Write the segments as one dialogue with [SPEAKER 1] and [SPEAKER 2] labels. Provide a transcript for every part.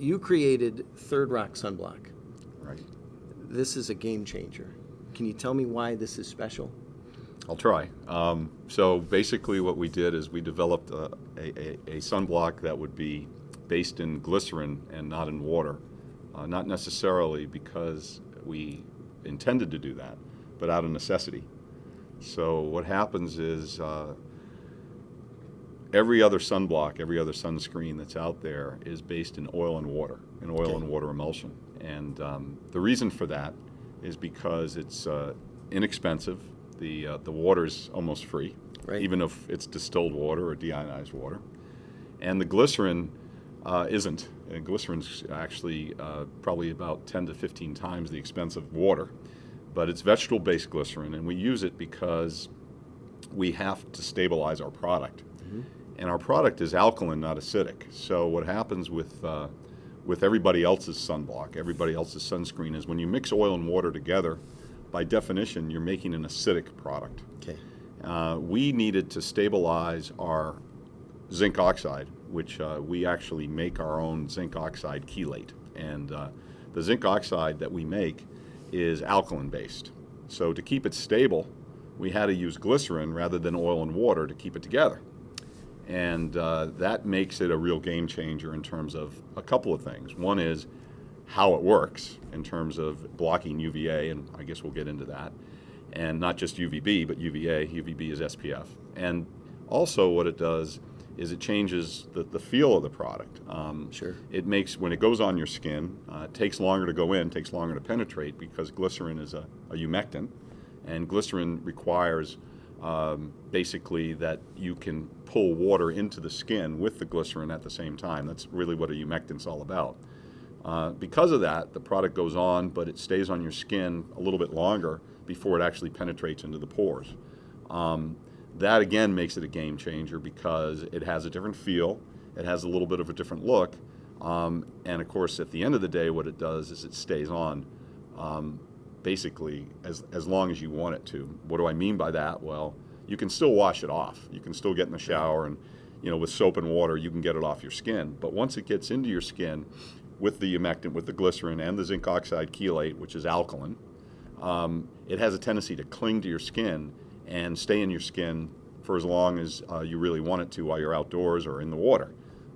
[SPEAKER 1] you created Third Rock Sunblock.
[SPEAKER 2] Right.
[SPEAKER 1] This is a game changer. Can you tell me why this is special?
[SPEAKER 2] I'll try. So basically what we did is we developed a sunblock that would be based in glycerin and not in water. Not necessarily because we intended to do that, but out of necessity. So what happens is every other sunblock, every other sunscreen that's out there is based in oil and water, and water emulsion. And the reason for that is because it's inexpensive. The water's almost free,
[SPEAKER 1] right,
[SPEAKER 2] even if it's distilled water or deionized water. And the glycerin isn't. And glycerin's actually probably about 10 to 15 times the expense of water. But it's vegetable-based glycerin, and we use it because we have to stabilize our product. Mm-hmm. And our product is alkaline, not acidic. So what happens with everybody else's sunblock, everybody else's sunscreen, is when you mix oil and water together, by definition, you're making an acidic product.
[SPEAKER 1] Okay.
[SPEAKER 2] We needed to stabilize our zinc oxide, which we actually make our own zinc oxide chelate. And the zinc oxide that we make is alkaline based. So to keep it stable, we had to use glycerin rather than oil and water to keep it together. And that makes it a real game changer in terms of a couple of things. One is how it works in terms of blocking UVA, and I guess we'll get into that. And not just UVB, but UVA. UVB is SPF. And also what it does is it changes the feel of the product.
[SPEAKER 1] Sure.
[SPEAKER 2] It makes, when it goes on your skin, it takes longer to go in, takes longer to penetrate because glycerin is a humectant, and glycerin requires basically that you can pull water into the skin with the glycerin at the same time. That's really what a humectant's all about. Because of that, the product goes on, but it stays on your skin a little bit longer before it actually penetrates into the pores. That again makes it a game changer because it has a different feel, it has a little bit of a different look, and of course at the end of the day what it does is it stays on basically as long as you want it to. What do I mean by that? Well, you can still wash it off. You can still get in the shower and, with soap and water you can get it off your skin. But once it gets into your skin with the humectant, with the glycerin and the zinc oxide chelate, which is alkaline, it has a tendency to cling to your skin and stay in your skin for as long as you really want it to while you're outdoors or in the water.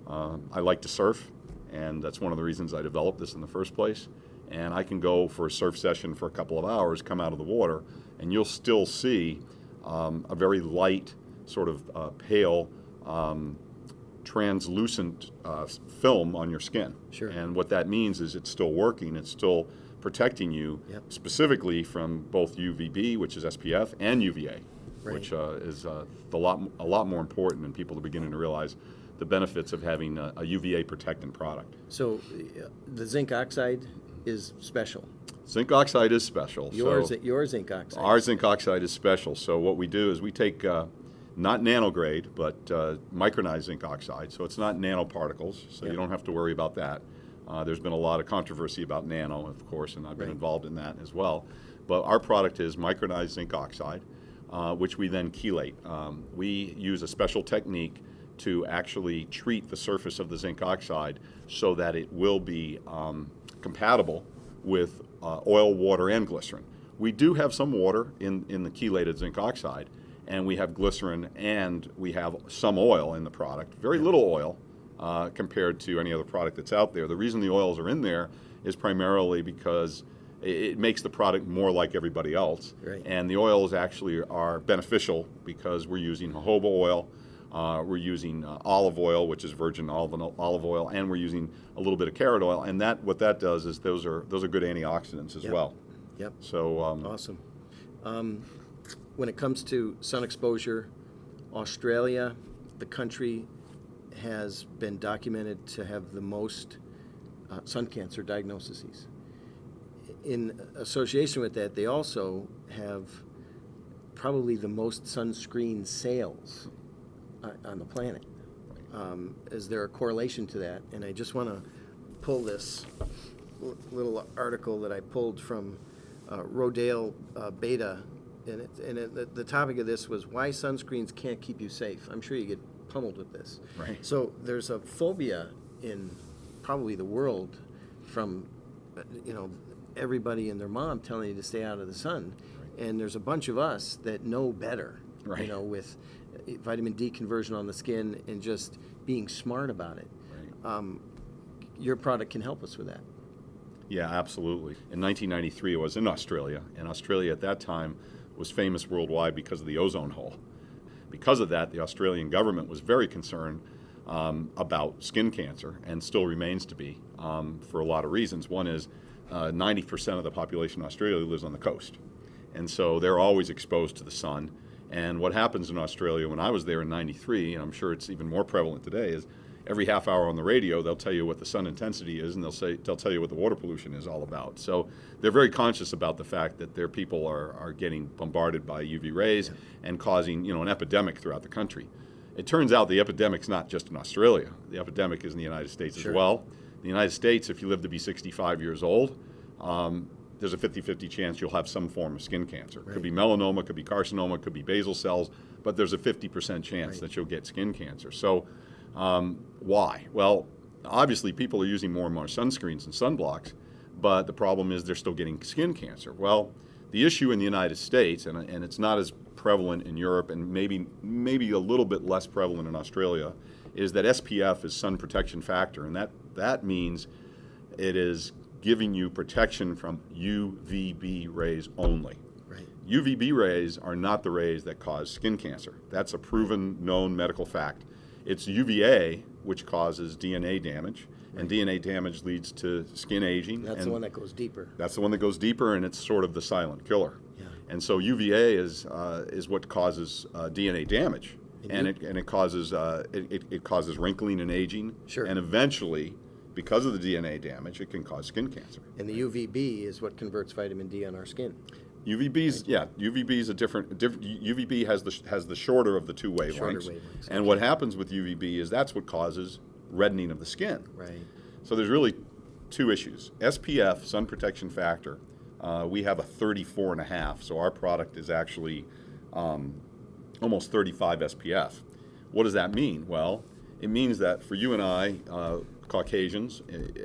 [SPEAKER 2] I like to surf, and that's one of the reasons I developed this in the first place. And I can go for a surf session for a couple of hours, come out of the water, and you'll still see a very light, sort of pale, translucent film on your skin.
[SPEAKER 1] Sure.
[SPEAKER 2] And what that means is it's still working, it's still protecting you,
[SPEAKER 1] yep,
[SPEAKER 2] specifically from both UVB, which is SPF, and UVA,
[SPEAKER 1] right,
[SPEAKER 2] which is a lot more important, and people are beginning to realize the benefits of having a UVA protectant product.
[SPEAKER 1] So the zinc oxide is special.
[SPEAKER 2] Zinc oxide is special.
[SPEAKER 1] Your zinc oxide.
[SPEAKER 2] Our zinc oxide is special. So what we do is we take not nanograde, but micronized zinc oxide. So it's not nanoparticles, so
[SPEAKER 1] yep,
[SPEAKER 2] you don't have to worry about that. There's been a lot of controversy about nano, of course, and I've been
[SPEAKER 1] right,
[SPEAKER 2] involved in that as well. But our product is micronized zinc oxide, which we then chelate. We use a special technique to actually treat the surface of the zinc oxide so that it will be compatible with oil, water, and glycerin. We do have some water in the chelated zinc oxide, and we have glycerin, and we have some oil in the product, very little oil compared to any other product that's out there. The reason the oils are in there is primarily because it makes the product more like everybody else.
[SPEAKER 1] Right.
[SPEAKER 2] And the oils actually are beneficial because we're using jojoba oil, we're using olive oil, which is virgin olive oil, and we're using a little bit of carrot oil. And what that does is those are good antioxidants as
[SPEAKER 1] yep,
[SPEAKER 2] well.
[SPEAKER 1] Yep.
[SPEAKER 2] So
[SPEAKER 1] awesome. When it comes to sun exposure, Australia, the country, has been documented to have the most sun cancer diagnoses. In association with that, they also have probably the most sunscreen sales on the planet. Is there a correlation to that? And I just want to pull this little article that I pulled from Rodale Beta, and the topic of this was why sunscreens can't keep you safe. I'm sure you get pummeled with this.
[SPEAKER 2] Right.
[SPEAKER 1] So there's a phobia in probably the world from, you know, everybody and their mom telling you to stay out of the sun. Right. And there's a bunch of us that know better, right. You know, with vitamin D conversion on the skin and just being smart about it. Right. Your product can help us with that.
[SPEAKER 2] Yeah, absolutely. In 1993, I was in Australia, and Australia at that time was famous worldwide because of the ozone hole. Because of that, the Australian government was very concerned about skin cancer, and still remains to be, for a lot of reasons. One is 90% of the population in Australia lives on the coast, and so they're always exposed to the sun. And what happens in Australia, when I was there in '93, and I'm sure it's even more prevalent today, is every half hour on the radio they'll tell you what the sun intensity is, and they'll tell you what the water pollution is all about. So they're very conscious about the fact that their people are getting bombarded by UV rays and causing, you know, an epidemic throughout the country. It turns out the epidemic's not just in Australia. The epidemic is in the United States as well. In the United States, if you live to be 65 years old, there's a 50-50 chance you'll have some form of skin cancer. Right. Could be melanoma, could be carcinoma, could be basal cells, but there's a 50% chance that you'll get skin cancer. So why? Well, obviously people are using more and more sunscreens and sunblocks, but the problem is they're still getting skin cancer. Well, the issue in the United States, and it's not as prevalent in Europe and maybe a little bit less prevalent in Australia, is that SPF is sun protection factor, and that means it is giving you protection from UVB rays only. Right. UVB rays are not the rays that cause skin cancer. That's a proven, known medical fact. It's UVA which causes DNA damage, and DNA damage leads to skin aging.
[SPEAKER 1] That's the one that goes deeper.
[SPEAKER 2] That's the one that goes deeper, and it's sort of the silent killer. Yeah. And so UVA is what causes DNA damage, and it causes wrinkling and aging, and eventually, because of the DNA damage, it can cause skin cancer.
[SPEAKER 1] And the UVB is what converts vitamin D on our skin.
[SPEAKER 2] UVB is a different. UVB has the shorter of the two wavelengths. And what happens with UVB is that's what causes reddening of the skin. Right. So there's really two issues. SPF, sun protection factor, we have a 34.5, so our product is actually almost 35 SPF. What does that mean? Well, it means that for you and I, Caucasians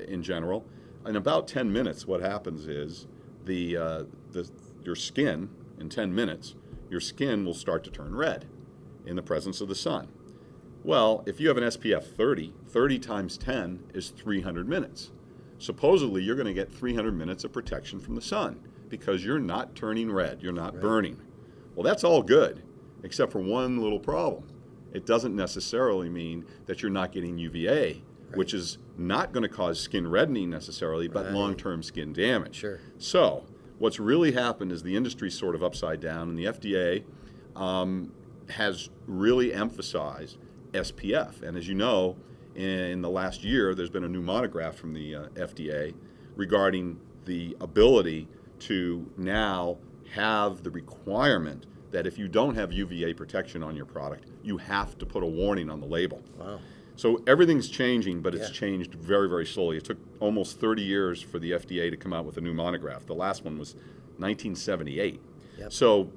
[SPEAKER 2] in general, in about 10 minutes, what happens is your skin, in 10 minutes, your skin will start to turn red in the presence of the sun. Well, if you have an SPF 30 times 10 is 300 minutes. Supposedly, you're going to get 300 minutes of protection from the sun because you're not turning red, you're not burning. Well, that's all good, except for one little problem. It doesn't necessarily mean that you're not getting UVA, which is not going to cause skin reddening necessarily, but long-term skin damage. Sure. So what's really happened is the industry's sort of upside down, and the FDA has really emphasized SPF. And as you know, in the last year, there's been a new monograph from the FDA regarding the ability to now have the requirement that if you don't have UVA protection on your product, you have to put a warning on the label. Wow. So everything's changing, but it's changed very, very slowly. It took almost 30 years for the FDA to come out with a new monograph. The last one was 1978. Yep. So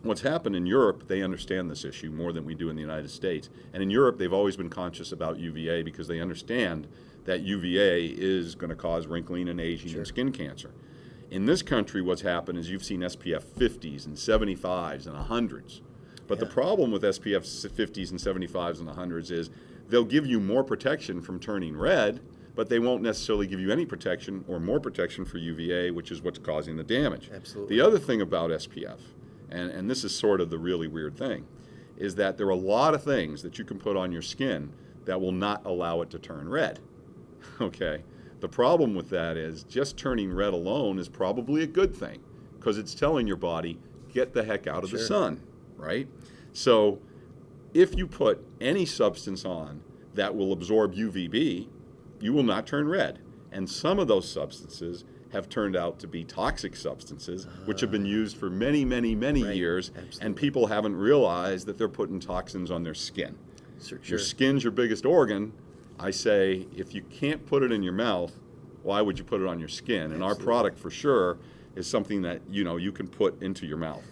[SPEAKER 2] what's happened in Europe, they understand this issue more than we do in the United States. And in Europe, they've always been conscious about UVA because they understand that UVA is going to cause wrinkling and aging and skin cancer. In this country, what's happened is you've seen SPF 50s and 75s and 100s. But the problem with SPF 50s and 75s and 100s is they'll give you more protection from turning red, but they won't necessarily give you any protection or more protection for UVA, which is what's causing the damage. Absolutely. The other thing about SPF, and this is sort of the really weird thing, is that there are a lot of things that you can put on your skin that will not allow it to turn red. Okay? The problem with that is just turning red alone is probably a good thing because it's telling your body, get the heck out of the sun, right? So if you put any substance on that will absorb UVB, you will not turn red. And some of those substances have turned out to be toxic substances, which have been used for many, many, many years, and people haven't realized that they're putting toxins on their skin. Your skin's your biggest organ. I say, if you can't put it in your mouth, why would you put it on your skin? And our product, for sure, is something that you can put into your mouth.